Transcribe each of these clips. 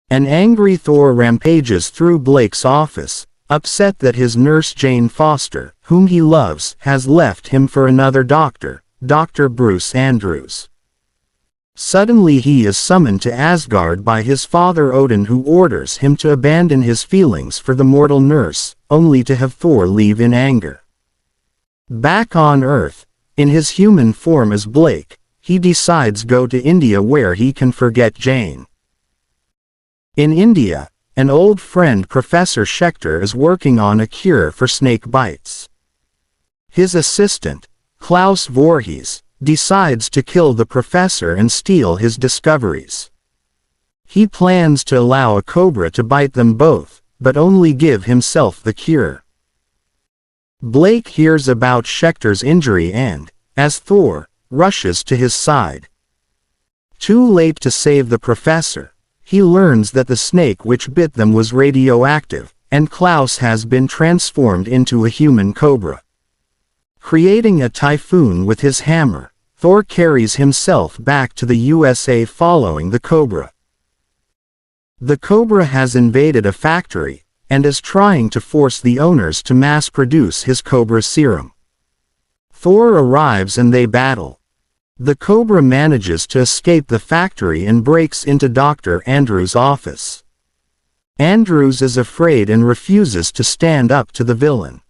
An angry Thor rampages through Blake's office, upset that his nurse Jane Foster, whom he loves, has left him for another doctor, Dr. Bruce Andrews. Suddenly he is summoned to Asgard by his father Odin, who orders him to abandon his feelings for the mortal nurse, only to have Thor leave in anger. Back on Earth, in his human form as Blake, he decides go to India where he can forget Jane. In India, an old friend Professor Schechter is working on a cure for snake bites. His assistant, Klaus Voorhees, decides to kill the professor and steal his discoveries. He plans to allow a cobra to bite them both, but only give himself the cure. Blake hears about Schechter's injury and, as Thor, rushes to his side. Too late to save the professor, he learns that the snake which bit them was radioactive, and Klaus has been transformed into a human cobra. Creating a typhoon with his hammer, Thor carries himself back to the USA following the cobra. The cobra has invaded a factory, and is trying to force the owners to mass-produce his cobra serum. Thor arrives and they battle. The cobra manages to escape the factory and breaks into Dr. Andrews' office. Andrews is afraid and refuses to stand up to the villain.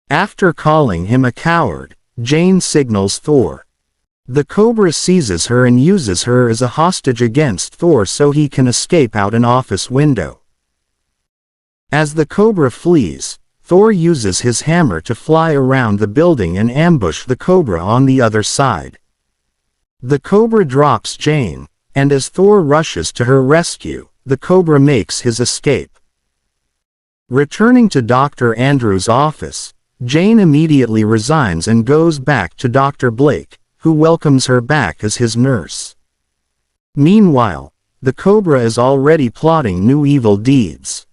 After calling him a coward, Jane signals Thor. The cobra seizes her and uses her as a hostage against Thor so he can escape out an office window. As the cobra flees, Thor uses his hammer to fly around the building and ambush the cobra on the other side. The cobra drops Jane, and as Thor rushes to her rescue, the cobra makes his escape. Returning to Dr. Andrews' office, Jane immediately resigns and goes back to Dr. Blake, who welcomes her back as his nurse. Meanwhile, the cobra is already plotting new evil deeds.